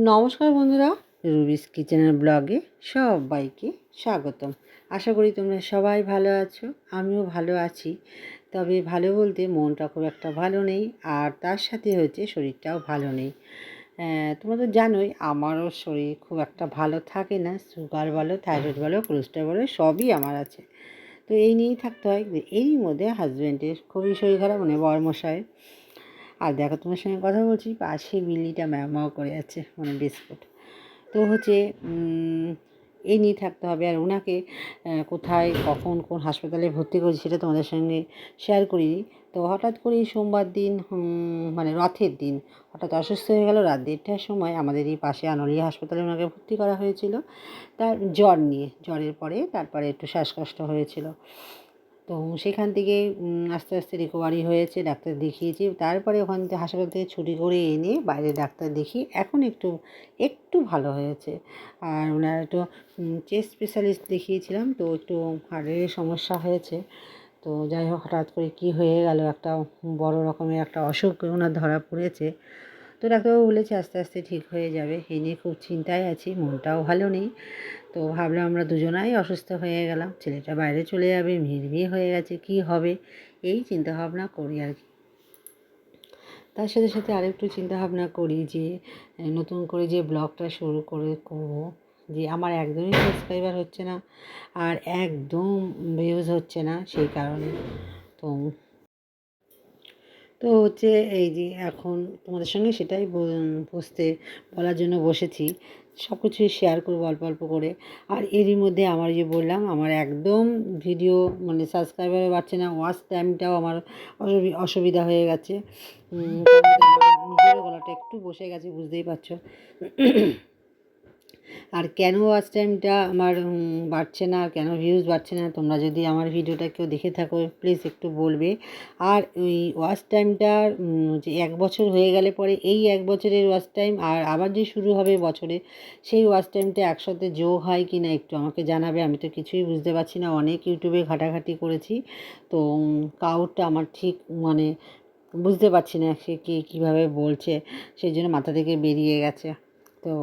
নমস্কার বন্ধুরা, রুবিস কিচেনের ব্লগে সবাইকে স্বাগতম। আশা করি তোমরা সবাই ভালো আছো, আমিও ভালো আছি। তবে ভালো বলতে মনটা খুব একটা ভালো নেই, আর তার সাথে হচ্ছে শরীরটাও ভালো নেই। তোমরা তো জানোই আমারও শরীর খুব একটা ভালো থাকে না। সুগার বলো, থাইরয়েড বলো, কোলেস্ট্রল বলো, সবই আমার আছে। তো এই নিয়েই থাকতে হয়। এরই মধ্যে হাজব্যান্ডের খুবই শরীর খারাপ, মানে বরমশাই। আর দেখো, তোমার সঙ্গে কথা বলছি, পাশে বিল্লিটা ম্যাও করে যাচ্ছে, মানে বিস্কুট। তো হচ্ছে এই নিয়ে থাকতে হবে। আর ওনাকে কোথায় কখন কোন হাসপাতালে ভর্তি করেছি সেটা তোমাদের সঙ্গে শেয়ার করিনি। তো হঠাৎ করেই সোমবার দিন, মানে রথের দিন, হঠাৎ অসুস্থ হয়ে গেল। রাত 1:30টার সময় আমাদের এই পাশে আনোয়ারিয়া হাসপাতালে ওনাকে ভর্তি করা হয়েছিল। তার জ্বর নিয়ে, জ্বরের পরে তারপরে একটু শ্বাসকষ্ট হয়েছিল। তো সেখান থেকে আস্তে আস্তে রিকভারি হয়েছে, ডাক্তার দেখিয়েছি। তারপরে ওখান থেকে হাসপাতাল থেকে ছুটি করে এনে বাইরে ডাক্তার দেখিয়ে এখন একটু একটু ভালো হয়েছে। আর ওনার একটু চেস্ট স্পেশালিস্ট দেখিয়েছিলাম, তো একটু হার্টের সমস্যা হয়েছে। তো যাই হোক, হঠাৎ করে কী হয়ে গেল, একটা বড় রকমের একটা অসুখ ওনার ধরা পড়েছে। তো ডাক্তারবাবু বলেছে আস্তে আস্তে ঠিক হয়ে যাবে। এই নিয়ে খুব চিন্তায় আছি, মনটাও ভালো নেই। তো ভাবলাম আমরা দুজনাই অসুস্থ হয়ে গেলাম, ছেলেটা বাইরে চলে যাবে, মেয়ের বিয়ে হয়ে গেছে, কি হবে, এই চিন্তা ভাবনা করি আর কি। তার সাথে সাথে আরেকটু চিন্তা ভাবনা করি যে নতুন করে যে ব্লগটা শুরু করব, যে আমার একদমই সাবস্ক্রাইবার হচ্ছে না, আর একদম ভিউজ হচ্ছে না, সেই কারণে। তো তো হচ্ছে এই যে এখন তোমাদের সঙ্গে সেটাই বলার জন্য বসেছি। সব কিছুই শেয়ার করবো অল্প অল্প করে। আর এরই মধ্যে আমার যে বললাম, আমার একদম ভিডিও মানে সাবস্ক্রাইবারও বাড়ছে না, ওয়াচ টাইমটাও আমার অসুবিধা হয়ে গেছে। নিজেরও গলাটা একটু বসে গেছে, বুঝতেই পারছো। আর কেন ওয়াচ টাইমটা আমার বাড়ছে না, আর কেন ভিউজ বাড়ছে না, তোমরা যদি আমার ভিডিওটা কেউ দেখে থাকো প্লিজ একটু বলবে। আর ওই ওয়াচ টাইমটার যে 1 বছর হয়ে গেলে পরে এই 1 বছরের ওয়াচ টাইম আর আবার যে শুরু হবে বছরে, সেই ওয়াচ টাইমটা একসাথে যোগ হয় কি না একটু আমাকে জানাবে। আমি তো কিছুই বুঝতে পারছি না, অনেক ইউটিউবে ঘাটাঘাটি করেছি, তো কাউন্টটা আমার ঠিক মানে বুঝতে পারছি না সে কীভাবে বলছে, সেই জন্য মাথা থেকে বেরিয়ে গেছে। তো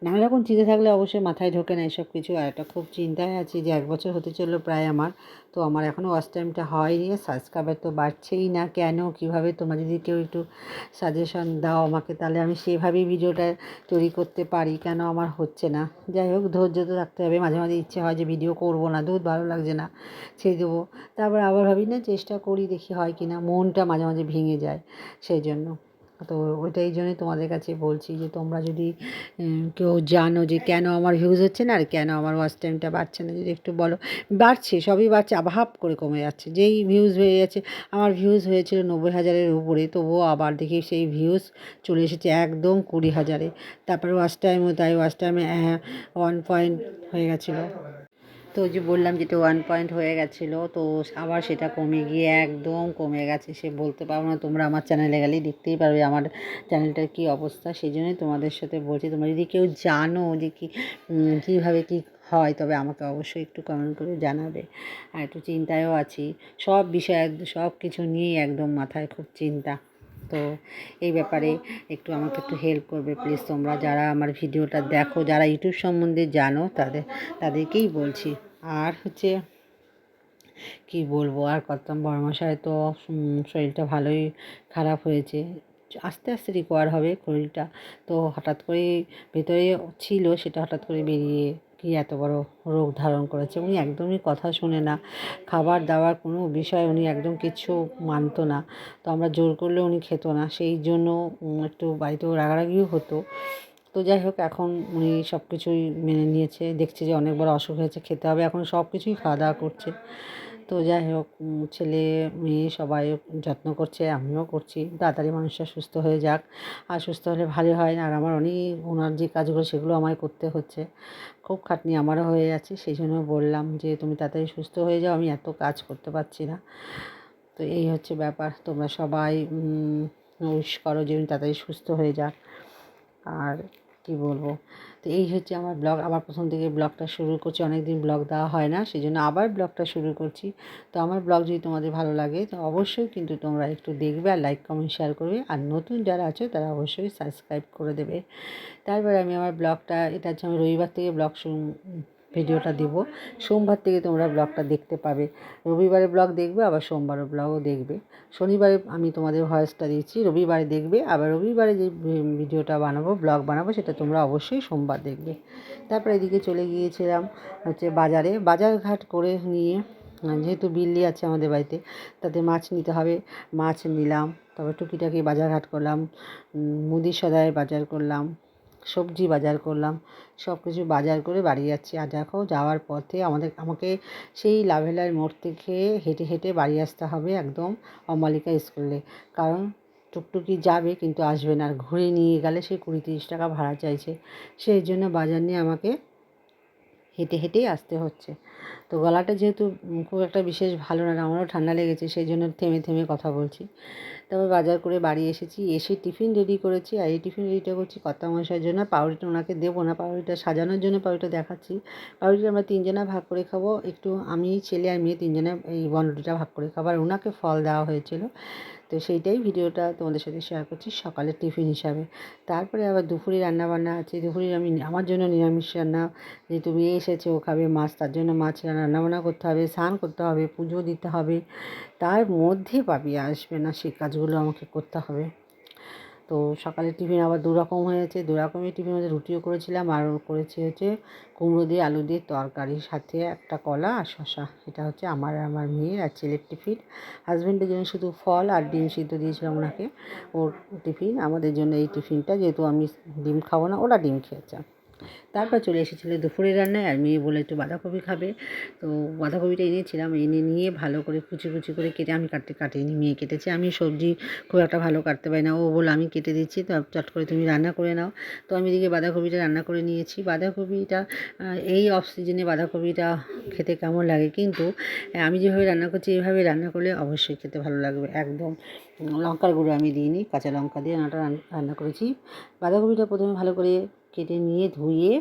নানা রকম চিন্তা থাকলে অবশ্যই মাথায় ঢোকে না এসব কিছু। আর একটা খুব চিন্তায় আছি যে 1 বছর হতে চললো প্রায় আমার, তো আমার এখনও ওয়াচ টাইমটা হয়নি, সাবস্ক্রাইবার তো বাড়ছেই না কেন, কীভাবে, তোমরা যদি কেউ একটু সাজেশন দাও আমাকে, তাহলে আমি সেভাবেই ভিডিওটা তৈরি করতে পারি, কেন আমার হচ্ছে না। যাই হোক, ধৈর্য তো থাকতে হবে। মাঝে মাঝে ইচ্ছে হয় যে ভিডিও করবো না, ভালো লাগছে না, ছেড়ে দেবো। তারপর আবার ভাবি না, চেষ্টা করি, দেখি হয় কি না, মনটা মাঝে মাঝে ভেঙে যায় সেই জন্য। তো ওইটাই জন্যই তোমাদের কাছে বলছি যে তোমরা যদি কেউ জানো যে কেন আমার ভিউজ হচ্ছে না আর কেন আমার ওয়াচ টাইমটা বাড়ছে না, যদি একটু বলো। বাড়ছে, সবই বাড়ছে, আবার করে কমে যাচ্ছে। যেই ভিউজ হয়ে যাচ্ছে, আমার ভিউজ হয়েছিল 90,000-এর উপরে, তবুও আবার দেখি সেই ভিউজ চলে এসেছে একদম 20,000-এ। তারপরে ওয়াচ টাইমও তাই, ওয়াচ টাইমে 1 পয়েন্ট হয়ে গেছিলো। তো যে বললাম যেটা 1 পয়েন্ট হয়ে গেছিলো, তো আবার সেটা কমে গিয়ে একদম কমে গেছে। সে বলতে পারবো না, তোমরা আমার চ্যানেলে গেলেই দেখতেই পারবে আমার চ্যানেলটার কী অবস্থা। সেই জন্যই তোমাদের সাথে বলছি, তোমরা যদি কেউ জানো যে কীভাবে কী হয়, তবে আমাকে অবশ্যই একটু কমেন্ট করে জানাবে। আর একটু চিন্তায়ও আছি, সব বিষয়ে সব কিছু নিয়েই একদম মাথায় খুব চিন্তা। তো এই ব্যাপারে একটু আমাকে একটু হেল্প করবে প্লিজ, তোমরা যারা আমার ভিডিওটা দেখো, যারা ইউটিউব সম্বন্ধে জানো, তাদেরকেই বলছি। আর হচ্ছে কি বলবো, আর করতাম, বড়মশাই তো শরীরটা ভালোই খারাপ হয়েছে, আস্তে আস্তে রিকভার হবে শরীরটা। তো হঠাৎ করে ভেতরে ছিল, সেটা হঠাৎ করে বেরিয়ে কি এত বড় রোগ ধারণ করেছে। উনি একদমই কথা শোনে না, খাবার দাবার কোনো বিষয় উনি একদম কিচ্ছু মানতো না। তো আমরা জোর করলে উনি খেত না, সেই জন্য একটু বাড়িতেও রাগারাগিও হতো। তো যাই হোক, এখন উনি সব কিছুই মেনে নিয়েছে, দেখছে যে অনেক বড় অসুখ হয়েছে, খেতে হবে, এখন সব কিছুই খাওয়া দাওয়া করছে। তো যাই হোক, ছেলে মেয়ে সবাই যত্ন করছে, আমিও করছি, তাড়াতাড়ি মানুষটা সুস্থ হয়ে যাক। আর সুস্থ হলে ভালো হয় না। আর আমার অনেক ওনার যে কাজগুলো সেগুলো আমায় করতে হচ্ছে, খুব খাটনি আমারও হয়ে যাচ্ছে। সেই জন্য বললাম যে তুমি তাড়াতাড়ি সুস্থ হয়ে যাও, আমি এত কাজ করতে পারছি না। তো এই হচ্ছে ব্যাপার, তোমরা সবাই উইশ করো যে উনি তাড়াতাড়ি সুস্থ হয়ে যাক। আর কি বলবো, তো এই হচ্ছে আমার ব্লগ। আবার প্রথম থেকে ব্লগটা শুরু করছি, অনেক দিন ব্লগ দেওয়া হয় না, সেই জন্য আবার ব্লগটা শুরু করছি। তো আমার ব্লগ যদি তোমাদের ভালো লাগে তো অবশ্যই কিন্তু তোমরা একটু দেখবে আর লাইক কমেন্ট শেয়ার করবে, আর নতুন যারা আছো তারা অবশ্যই সাবস্ক্রাইব করে দেবে। তারপরে আমি আমার ব্লগটা, এটা হচ্ছে আমি রবিবার থেকে ভিডিওটা দেব, সোমবার থেকে তোমরা ব্লগটা দেখতে পাবে। রবিবারে ব্লগ দেখবে, আবার সোমবারের ব্লগও দেখবে। শনিবারে আমি তোমাদের ভয়েসটা দিচ্ছি, রবিবারে দেখবে, আবার রবিবারে যে ভিডিওটা বানাবো, ব্লগ বানাবো, সেটা তোমরা অবশ্যই সোমবার দেখবে। তারপরে এদিকে চলে গিয়েছিলাম হচ্ছে বাজারে, বাজারঘাট করে নিয়ে, যেহেতু বিল্লি আছে আমাদের বাড়িতে, তাতে মাছ নিতে হবে, মাছ নিলাম। তারপর টুকিটাকি বাজারঘাট করলাম, মুদির সদাই বাজার করলাম, সবজি বাজার করলাম, সব কিছু বাজার করে বাড়ি যাচ্ছি। আর দেখো, যাওয়ার পথে আমাকে সেই লাভেলার মোড় থেকে হেঁটে হেঁটে বাড়ি আসতে হবে একদম অমালিকা স্কুলে, কারণ টুকটুকি যাবে কিন্তু আসবে না, আর ঘুরে নিয়ে গেলে সে 20-30 টাকা ভাড়া চাইছে, সেই জন্য বাজার নিয়ে আমাকে হেঁটে হেঁটেই আসতে হচ্ছে। তো গলাটা যেহেতু খুব একটা বিশেষ ভালো না, আমারও ঠান্ডা লেগেছে, সেই জন্য থেমে থেমে কথা বলছি। তারপর বাজার করে বাড়ি এসেছি, এসে টিফিন রেডি করেছি। আর এই টিফিন রেডিটা করছি কর্তামশাইয়ের জন্য। পাউরুটিটা ওনাকে দেবো না, পাউরুটিটা সাজানোর জন্য পাউরুটিটা দেখাচ্ছি। পাউরুটিটা আমরা 3 জনা ভাগ করে খাবো, একটু আমি, ছেলে আর মেয়ে 3 জনে এই বনরুটিটা ভাগ করে খাবো। আর ওনাকে ফল দেওয়া হয়েছিল, তো সেইটাই ভিডিওটা তোমাদের সাথে শেয়ার করছি সকালের টিফিন হিসাবে। তারপরে আবার দুপুরে রান্নাবান্না আছে, দুপুরে আমি আমার জন্য নিরামিষ রান্না, যেহেতু মেয়ে এসেছে ও খাবে মাছ, তার জন্য মাছ রান্নাবান্না করতে হবে, স্নান করতে হবে, পুজো দিতে হবে, তার মধ্যে পাবি আসবে না, সেই কাজগুলো আমাকে করতে হবে। তো সকালের টিফিন আবার 2 রকম হয়েছে, 2 রকমের টিফিনের মধ্যে রুটিও করেছিলাম, আর করেছি হচ্ছে কুমড়ো দিয়ে আলু দিয়ে তরকারি, সাথে একটা কলা আর শসা। এটা হচ্ছে আমার আর আমার মেয়ের আর ছেলের টিফিন। হাজব্যান্ডের জন্য শুধু ফল আর ডিম সিদ্ধ দিয়েছিলাম ওনাকে, ওর টিফিন। আমাদের জন্য এই টিফিনটা, যেহেতু আমি ডিম খাবো না, ওরা ডিম খেয়েছে। তারপর চলে এসেছিলো দুপুরের রান্নায়, আর মেয়ে বলে একটু বাঁধাকপি খাবে, তো বাঁধাকপিটা এনেছিলাম, এনে নিয়ে ভালো করে কুচি কুচি করে কেটে, আমি কাটিনি, মেয়ে কেটেছে। আমি সবজি খুব একটা ভালো কাটতে পারি না, ও বলে আমি কেটে দিচ্ছি, তো চট করে তুমি রান্না করে নাও। তো আমি এদিকে বাঁধাকপিটা রান্না করে নিয়েছি। বাঁধাকপিটা এই অফ সিজনে বাঁধাকপিটা খেতে কেমন লাগে, কিন্তু আমি যেভাবে রান্না করছি এইভাবে রান্না করলে অবশ্যই খেতে ভালো লাগবে। একদম লঙ্কার গুঁড়ো আমি দিইনি, কাঁচা লঙ্কা দিয়ে রান্না করেছি। বাঁধাকপিটা প্রথমে ভালো করে কেটে নিয়ে ধুয়ে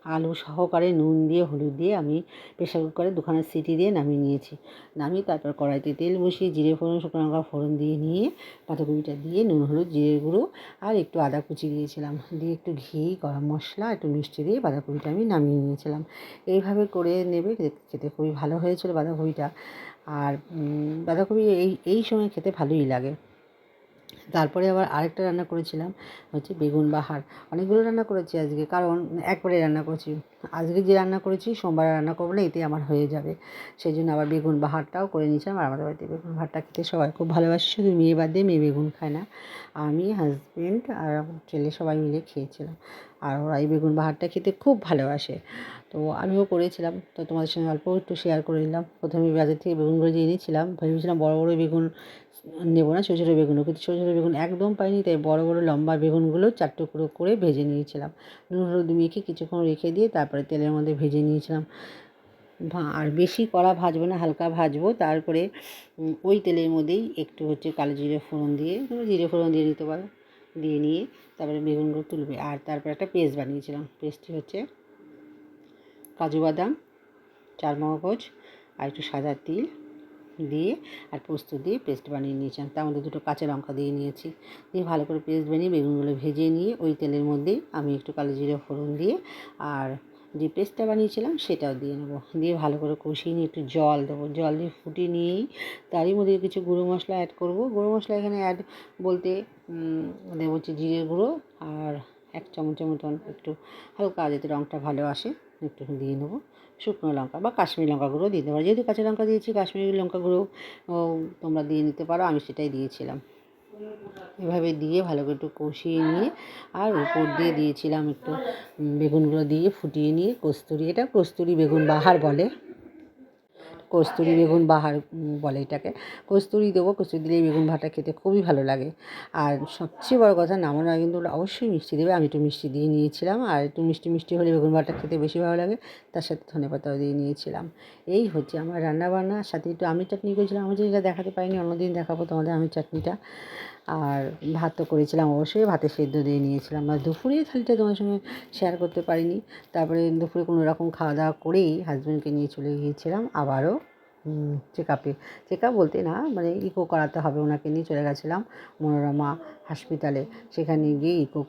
আলু সহকারে নুন দিয়ে হলুদ দিয়ে আমি প্রেসার কুকারে 2খানা সিটি দিয়ে নামিয়ে নিয়েছি। নামিয়ে তারপর কড়াইতে তেল বসিয়ে জিরে ফোড়ন, শুকনো লঙ্কা ফোড়ন দিয়ে নিয়ে বাঁধাকপিটা দিয়ে নুন হলুদ জিরে গুঁড়ো আর একটু আদা কুচি দিয়েছিলাম, দিয়ে একটু ঘি, গরম মশলা, একটু মিষ্টি দিয়ে বাঁধাকপিটা আমি নামিয়ে নিয়েছিলাম। এইভাবে করে নেবে, খেতে খুবই ভালো হয়েছিল বাঁধাকপিটা। আর বাঁধাকপি এই সময় খেতে ভালোই লাগে। তারপরে আবার আরেকটা রান্না করেছিলাম হচ্ছে বেগুন বাহার। অনেকগুলো রান্না করেছি আজকে, কারণ একবারে রান্না করছি। আজকে যে রান্না করেছি সোমবারে রান্না করবো না, এতে আমার হয়ে যাবে, সেই জন্য আবার বেগুন বাহারটাও করে নিয়েছিলাম। আর আমাদের বাড়িতে বেগুন বাহারটা খেতে সবাই খুব ভালোবাসে, শুধু মেয়ে বাদ দিয়ে, মেয়ে বেগুন খায় না। আমি, হাজব্যান্ড আর আমার ছেলে সবাই মিলে খেয়েছিলাম, আর ওরা এই বেগুন বাহারটা খেতে খুব ভালোবাসে। তো আমিও করেছিলাম, তো তোমাদের সঙ্গে অল্প একটু শেয়ার করে নিলাম। প্রথমে বাজার থেকে বেগুনগুলো যে এনেছিলাম, ভেবেছিলাম বড় বড় বেগুন নেবো না, ছোটো ছোটো বেগুনও, কিন্তু ছোটো ছোটো বেগুন একদম পাইনি, তাই বড় বড় লম্বা বেগুনগুলো 4 টুকরো করে ভেজে নিয়েছিলাম। নুন হলুদ মেখে কিছুক্ষণ রেখে দিয়ে তারপরে তেলের মধ্যে ভেজে নিয়েছিলাম। আর বেশি কড়া ভাজবো না, হালকা ভাজবো। তারপরে ওই তেলের মধ্যেই একটু হচ্ছে কালো জিরে ফোড়ন দিয়ে, তুমি জিরে ফোড়ন দিয়ে নিতে পারো, দিয়ে নিয়ে তারপরে বেগুনগুলো তুলবে। আর তারপরে একটা পেস্ট বানিয়েছিলাম, পেস্টটি হচ্ছে কাজু বাদাম, চারমগজ আর একটু সাদা তিল দিয়ে আর পোস্ত দিয়ে পেস্ট বানিয়ে নিয়েছিলাম। তার মধ্যে 2টো কাঁচা লঙ্কা দিয়ে নিয়েছি, দিয়ে ভালো করে পেস্ট বানিয়ে বেগুনগুলো ভেজে নিয়ে ওই তেলের মধ্যেই আমি একটু কালো জিরে ফোড়ন দিয়ে আর যে পেস্টটা বানিয়েছিলাম সেটাও দিয়ে নেবো, দিয়ে ভালো করে কষিয়ে নিয়ে একটু জল দেবো, জল দিয়ে ফুটিয়ে নিয়েই তারই মধ্যে কিছু গুঁড়ো মশলা অ্যাড করবো। গুঁড়ো মশলা এখানে অ্যাড বলতে দেবো হচ্ছে জিরে গুঁড়ো, আর 1 চামচের মতন একটু হালকা, যাতে রঙটা ভালো আসে, একটু দিয়ে নেবো। শুকনো লঙ্কা বা কাশ্মীরি লঙ্কা গুঁড়ো দিতে পারো, যেহেতু কাঁচা লঙ্কা দিয়েছি কাশ্মীরি লঙ্কা গুঁড়ো তোমরা দিয়ে নিতে পারো, আমি সেটাই দিয়েছিলাম। এভাবে দিয়ে ভালো করে একটু কষিয়ে নিয়ে আর উপর দিয়ে দিয়েছিলাম একটু বেগুনগুলো দিয়ে ফুটিয়ে নিয়ে কস্তুরি, এটা কস্তুরি বেগুন বাহার বলে, কস্তুরি বেগুন বাহার বলে এটাকে। কস্তুরি দেবো, কস্তুরি দিলে বেগুন ভাতটা খেতে খুবই ভালো লাগে। আর সবচেয়ে বড় কথা, নামানোর আগে কিন্তু অবশ্যই মিষ্টি দেবে, আমি একটু মিষ্টি দিয়ে নিয়েছিলাম। আর একটু মিষ্টি মিষ্টি হলে বেগুন ভাতটা খেতে বেশি ভালো লাগে, তার সাথে ধনেপাতাও দিয়ে নিয়েছিলাম। এই হচ্ছে আমার রান্নাবান্না, সাথে একটু আমের চাটনি করেছিলাম। আমের চাটনিটা দেখাতে পারিনি, অন্যদিন দেখাবো তোমাদের আমের চাটনিটা। আর ভাত তো করেছিলাম, অবশ্যই ভাতে সেদ্ধ দিয়ে নিয়েছিলাম। আর দুপুরে থালিটা তোমার সঙ্গে শেয়ার করতে পারিনি। তারপরে দুপুরে কোনো রকম খাওয়া দাওয়া করেই হাজব্যান্ডকে নিয়ে চলে গিয়েছিলাম আবারও চেক আপ বলতে না, মানে ইকো করাতে হবে, ওনাকে নিয়ে চলে গেছিলাম মনোরমা হসপিটালে। সেখানে গিয়ে ইকো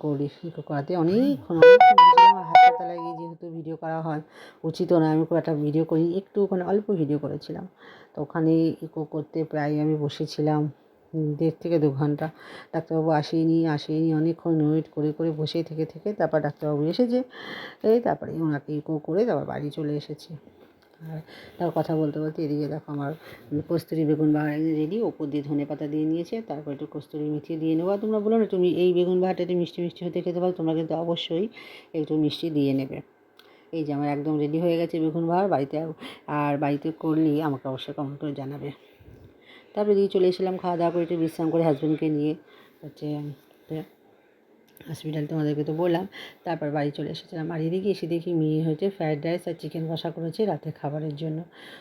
করাতে অনেকক্ষণ বসেছিলাম। আর হাসপাতালে গিয়ে যেহেতু ভিডিও করা হয় উচিত নয়, আমি খুব একটা ভিডিও করি, একটু ওখানে অল্প ভিডিও করেছিলাম। তো ওখানে ইকো করতে প্রায় আমি বসেছিলাম 1.5 থেকে 2 ঘন্টা। ডাক্তারবাবু আসেনি, অনেকক্ষণ ওয়েট করে বসে থেকে তারপর ডাক্তারবাবু এসেছে। তারপরে ওনাকে ইকো করে তারপর বাড়ি চলে এসেছি। আর তারপর কথা বলতে এদিকে দেখো আমার কস্তুরি বেগুন ভাজা রেডি, ওপর দিয়ে ধনেপাতা দিয়ে নিয়েছে, তারপর একটু কস্তুরি মিষ্টি দিয়ে নেবো। আর তোমরা বলো না তুমি এই বেগুন ভাজাটা একটু মিষ্টি হতে খেতে পারো, তোমরা কিন্তু অবশ্যই একটু মিষ্টি দিয়ে নেবে। এই যে আমার একদম রেডি হয়ে গেছে বেগুন ভাজা, বাড়িতে করলে আমাকে অবশ্যই কমেন্ট করে জানাবে। তারপরে দিয়ে চলে এসেছিলাম খাওয়া দাওয়া করে একটু বিশ্রাম করে হাজব্যান্ডকে নিয়ে হচ্ছে হসপিটাল, তোমাদেরকে তো বললাম। তারপর বাড়ি চলে এসেছিলাম। আর এদিকে এসে দেখি মেয়ে হয়েছে ফ্রায়েড রাইস আর চিকেন কষা করেছে রাতে খাবারের জন্য।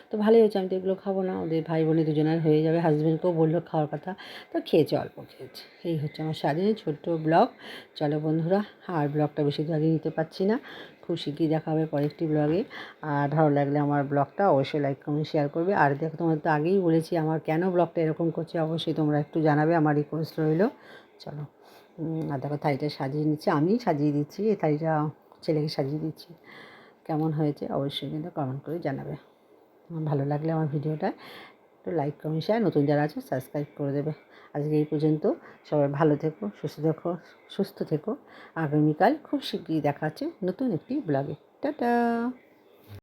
তো ভালোই হয়েছে, আমি তো এগুলো খাবো না, ওদের ভাই বোনে দুজনের হয়ে যাবে। হাজব্যান্ডকেও বললো খাওয়ার কথা, তো খেয়েছে, অল্প খেয়েছে। এই হচ্ছে আমার সারাদিনের ছোট্ট ব্লগ। চলো বন্ধুরা, আর ব্লগটা বেশি দূরে নিতে পারছি না, খুব শিগগিরই দেখা হবে পরের একটি ব্লগে। আর ভালো লাগলে আমার ব্লগটা অবশ্যই লাইক কমেন্ট শেয়ার করবে। আর দেখো, তোমাদের তো আগেই বলেছি আমার কেন ব্লগটা এরকম করছে, অবশ্যই তোমরা একটু জানাবে, আমার রিকোয়েস্ট রইলো। চলো, আর দেখো থালিটা সাজিয়ে নিচ্ছি, আমিই সাজিয়ে দিচ্ছি, এই থালিটা ছেলেকে সাজিয়ে দিচ্ছি। কেমন হয়েছে অবশ্যই কিন্তু কমেন্ট করে জানাবে। আমার ভালো লাগলে আমার ভিডিওটা একটু লাইক কমেন্ট শেয়ার, নতুন যারা আছে সাবস্ক্রাইব করে দেবে। আজকে এই পর্যন্ত, সবাই ভালো থেকো, সুস্থ থেকো। আগামীকাল খুব শিগগিরই দেখা হচ্ছে নতুন একটি ব্লগে। টাটা।